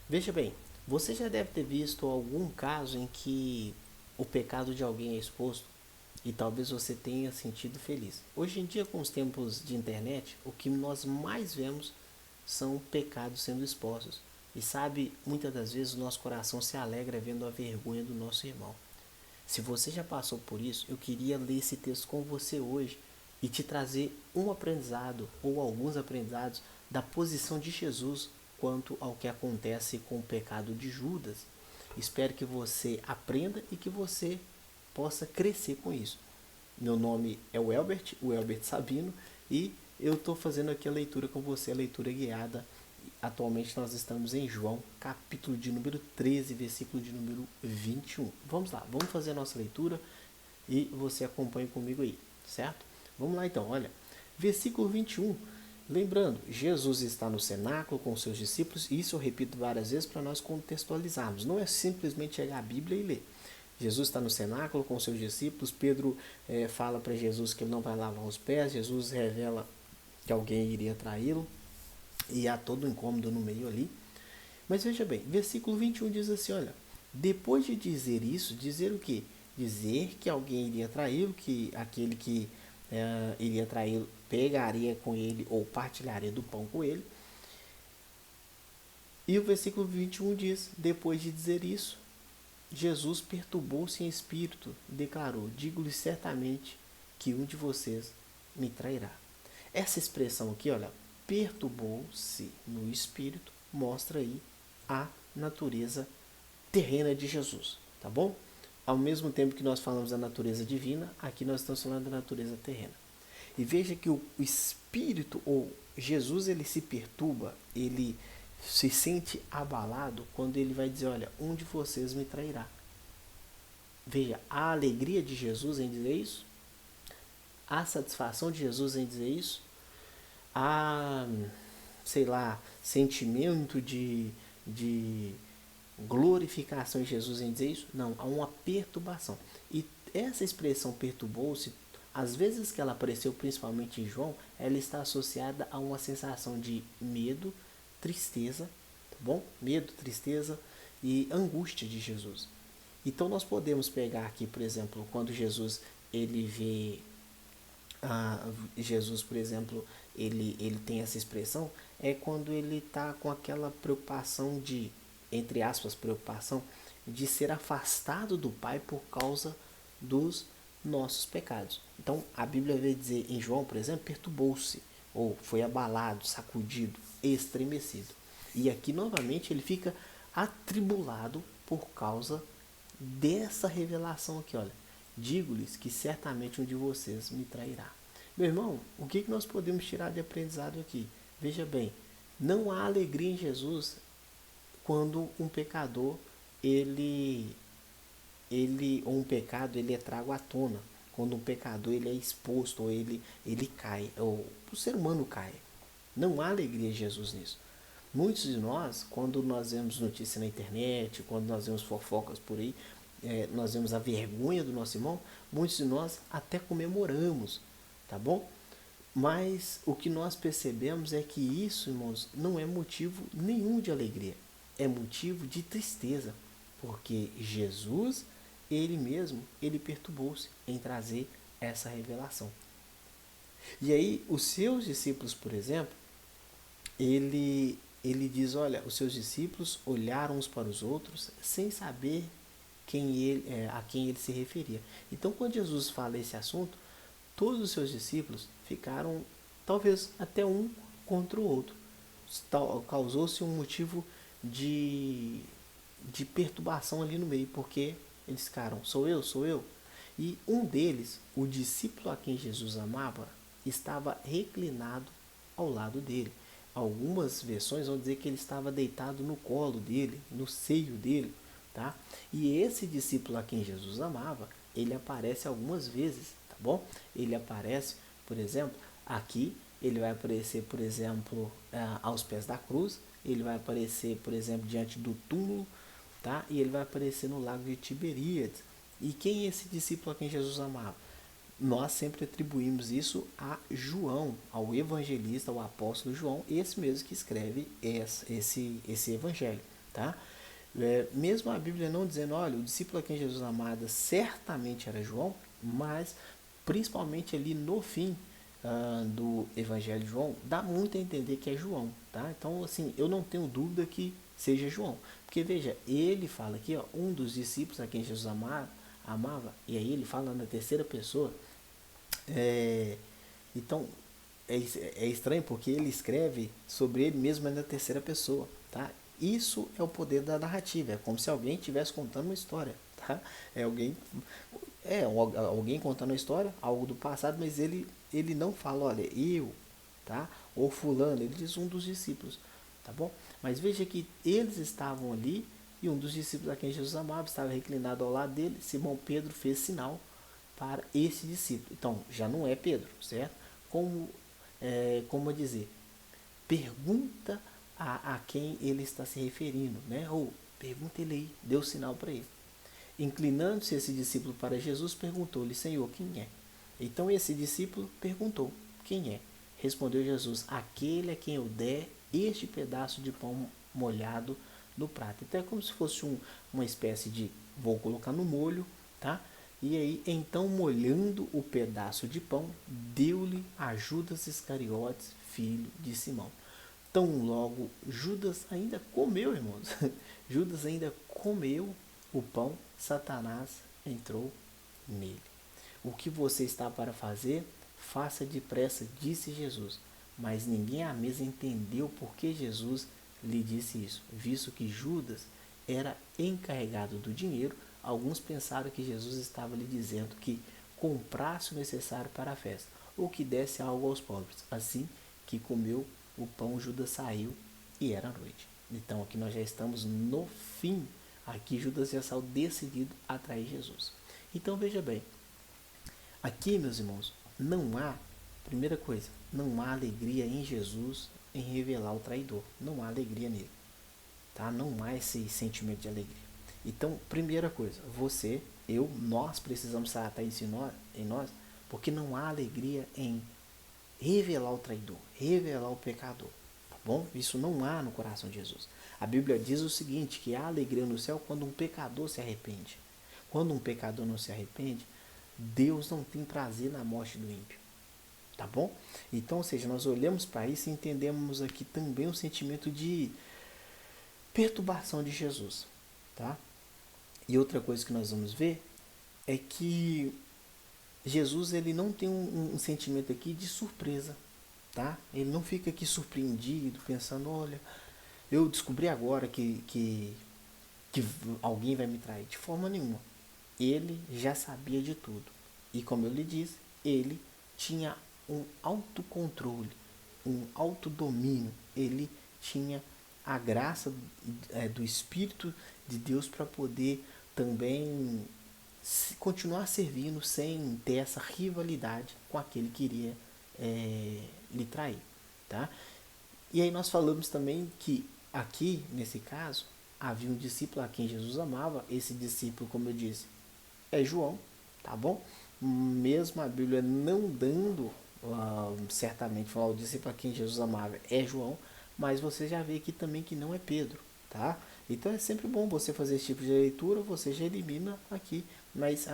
Veja bem, você já deve ter visto algum caso em que o pecado de alguém é exposto e talvez você tenha sentido feliz. Hoje em dia, com os tempos de internet, o que nós mais vemos são pecados sendo expostos. E sabe, muitas das vezes o nosso coração se alegra vendo a vergonha do nosso irmão. Se você já passou por isso, eu queria ler esse texto com você hoje e te trazer um aprendizado ou alguns aprendizados da posição de Jesus quanto ao que acontece com o pecado de Judas. Espero que você aprenda e que você possa crescer com isso. Meu nome é o Elbert Sabino, e eu estou fazendo aqui a leitura com você, a leitura guiada. Atualmente nós estamos em João, capítulo de número 13, versículo de número 21. Vamos lá, vamos fazer a nossa leitura e você acompanha comigo aí, certo? Vamos lá então, olha, versículo 21. Lembrando, Jesus está no cenáculo com os seus discípulos, e isso eu repito várias vezes para nós contextualizarmos. Não é simplesmente chegar a Bíblia e ler. Jesus está no cenáculo com os seus discípulos. Pedro fala para Jesus que ele não vai lavar os pés. Jesus revela que alguém iria traí-lo. E há todo um incômodo no meio ali. Mas veja bem, versículo 21 diz assim, olha, depois de dizer isso, dizer o quê? Dizer que alguém iria traí-lo, que aquele que iria traí-lo pegaria com ele ou partilharia do pão com ele. E o versículo 21 diz, depois de dizer isso, Jesus perturbou-se em espírito e declarou, digo-lhe certamente que um de vocês me trairá. Essa expressão aqui, olha, perturbou-se no espírito, mostra aí a natureza terrena de Jesus, tá bom? Ao mesmo tempo que nós falamos da natureza divina, aqui nós estamos falando da natureza terrena. E veja que o espírito, ou Jesus, ele se perturba, ele se sente abalado quando ele vai dizer, olha, um de vocês me trairá. Veja, a alegria de Jesus em dizer isso, a satisfação de Jesus em dizer isso, a, sei lá, sentimento de glorificação em Jesus em dizer isso? Não, há uma perturbação. E essa expressão perturbou-se, às vezes que ela apareceu principalmente em João, ela está associada a uma sensação de medo, tristeza, tá bom? Medo, tristeza e angústia de Jesus. Então nós podemos pegar aqui, por exemplo, quando ele vê Jesus, por exemplo, ele tem essa expressão, é quando ele está com aquela preocupação de, entre aspas, preocupação, de ser afastado do Pai por causa dos nossos pecados. Então, a Bíblia vai dizer em João, por exemplo, perturbou-se, ou foi abalado, sacudido, estremecido. E aqui, novamente, ele fica atribulado por causa dessa revelação aqui, olha. Digo-lhes que certamente um de vocês me trairá. Meu irmão, o que nós podemos tirar de aprendizado aqui? Veja bem, não há alegria em Jesus quando um pecador, ou um pecado, ele é trago à tona. Quando um pecador, ele é exposto, ou ele cai, ou o ser humano cai. Não há alegria em Jesus nisso. Muitos de nós, quando nós vemos notícia na internet, quando nós vemos fofocas por aí, nós vemos a vergonha do nosso irmão, muitos de nós até comemoramos, tá bom? Mas o que nós percebemos é que isso, irmãos, não é motivo nenhum de alegria, é motivo de tristeza, porque Jesus, ele mesmo, ele perturbou-se em trazer essa revelação. E aí, os seus discípulos, por exemplo, ele diz, olha, os seus discípulos olharam uns para os outros sem saber a quem ele se referia. Então, quando Jesus fala esse assunto, todos os seus discípulos ficaram, talvez até um contra o outro. Causou-se um motivo de, de perturbação ali no meio, porque eles ficaram, sou eu, sou eu. E um deles, o discípulo a quem Jesus amava, estava reclinado ao lado dele. Algumas versões vão dizer que ele estava deitado no colo dele, no seio dele, tá? E esse discípulo a quem Jesus amava, ele aparece algumas vezes, tá bom? Ele aparece, por exemplo, aqui, ele vai aparecer, por exemplo, aos pés da cruz, ele vai aparecer, por exemplo, diante do túmulo, tá? E ele vai aparecer no lago de Tiberíades. E quem é esse discípulo a quem Jesus amava? Nós sempre atribuímos isso a João, ao evangelista, ao apóstolo João, esse mesmo que escreve esse evangelho. tá? Mesmo a Bíblia não dizendo, olha, o discípulo a quem Jesus amava certamente era João, mas principalmente ali no fim do Evangelho de João, dá muito a entender que é João, tá? Então, assim, eu não tenho dúvida que seja João, porque veja, ele fala aqui, ó, um dos discípulos a quem Jesus amava, e aí ele fala na terceira pessoa, então é estranho porque ele escreve sobre ele mesmo na terceira pessoa, tá? Isso é o poder da narrativa, é como se alguém estivesse contando uma história, tá? Alguém contando uma história, algo do passado, mas ele não fala, olha, eu, tá? Ou fulano, ele diz um dos discípulos, tá bom? Mas veja que eles estavam ali e um dos discípulos a quem Jesus amava estava reclinado ao lado dele. Simão Pedro fez sinal para esse discípulo. Então, já não é Pedro, certo? Como dizer, pergunta a quem ele está se referindo, né? Ou pergunta ele aí, deu sinal para ele. Inclinando-se esse discípulo para Jesus, perguntou-lhe, Senhor, quem é? Então esse discípulo perguntou, quem é? Respondeu Jesus, aquele a quem eu der este pedaço de pão molhado no prato. Então é como se fosse uma espécie de, vou colocar no molho, tá? E aí, então, molhando o pedaço de pão, deu-lhe a Judas Iscariotes, filho de Simão. Tão logo Judas ainda comeu, irmãos. Judas ainda comeu o pão, Satanás entrou nele. O que você está para fazer, faça depressa, disse Jesus. Mas ninguém à mesa entendeu por que Jesus lhe disse isso. Visto que Judas era encarregado do dinheiro, alguns pensaram que Jesus estava lhe dizendo que comprasse o necessário para a festa, ou que desse algo aos pobres. Assim que comeu o pão, Judas saiu e era noite. Então aqui nós já estamos no fim. Aqui Judas já saiu decidido a trair Jesus. Então veja bem, aqui meus irmãos, não há, primeira coisa, não há alegria em Jesus em revelar o traidor. Não há alegria nele, tá? Não há esse sentimento de alegria. Então, primeira coisa, você, eu, nós precisamos tratar isso em nós, porque não há alegria em revelar o traidor, revelar o pecador, tá bom? Isso não há no coração de Jesus. A Bíblia diz o seguinte, que há alegria no céu quando um pecador se arrepende. Quando um pecador não se arrepende, Deus não tem prazer na morte do ímpio, tá bom? Então, ou seja, nós olhamos para isso e entendemos aqui também um sentimento de perturbação de Jesus, tá? E outra coisa que nós vamos ver é que Jesus ele não tem um sentimento aqui de surpresa, tá? Ele não fica aqui surpreendido, pensando, olha, eu descobri agora que alguém vai me trair. De forma nenhuma. Ele já sabia de tudo. E como eu lhe disse, ele tinha um autocontrole, um autodomínio. Ele tinha a graça do Espírito de Deus para poder também continuar servindo sem ter essa rivalidade com aquele que iria lhe trair, tá? E aí nós falamos também que aqui, nesse caso, havia um discípulo a quem Jesus amava. Esse discípulo, como eu disse, é João, tá bom? Mesmo a Bíblia não dando, certamente, falar o discípulo a quem Jesus amava é João, mas você já vê aqui também que não é Pedro, tá? Então é sempre bom você fazer esse tipo de leitura, você já elimina aqui, mas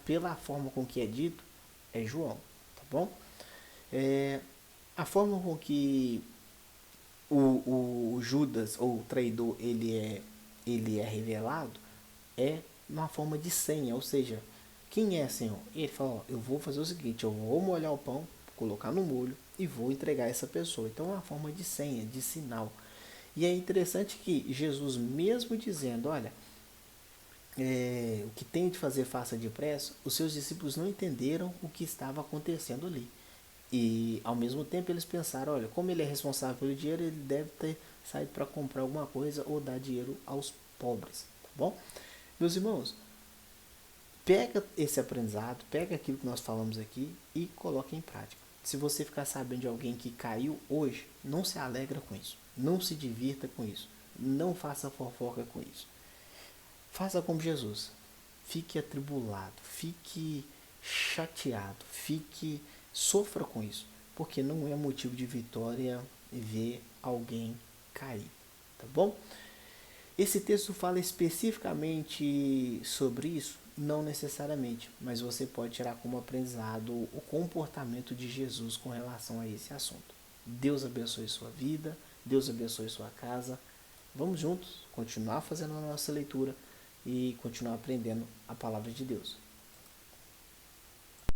pela forma com que é dito, é João, tá bom? A forma com que o Judas, ou o traidor, ele é revelado, é uma forma de senha, ou seja, quem é, Senhor? Ele fala, ó, eu vou fazer o seguinte, eu vou molhar o pão, colocar no molho e vou entregar essa pessoa. Então é uma forma de senha, de sinal. E é interessante que Jesus mesmo dizendo, olha, o que tem de fazer faça depressa, os seus discípulos não entenderam o que estava acontecendo ali. E ao mesmo tempo eles pensaram, olha, como ele é responsável pelo dinheiro, ele deve ter saído para comprar alguma coisa ou dar dinheiro aos pobres, tá bom? Meus irmãos, pega esse aprendizado, pega aquilo que nós falamos aqui e coloque em prática. Se você ficar sabendo de alguém que caiu hoje, não se alegra com isso, não se divirta com isso, não faça fofoca com isso. Faça como Jesus, fique atribulado, fique chateado, sofra com isso, porque não é motivo de vitória ver alguém cair, tá bom? Esse texto fala especificamente sobre isso? Não necessariamente, mas você pode tirar como aprendizado o comportamento de Jesus com relação a esse assunto. Deus abençoe sua vida, Deus abençoe sua casa. Vamos juntos continuar fazendo a nossa leitura e continuar aprendendo a palavra de Deus.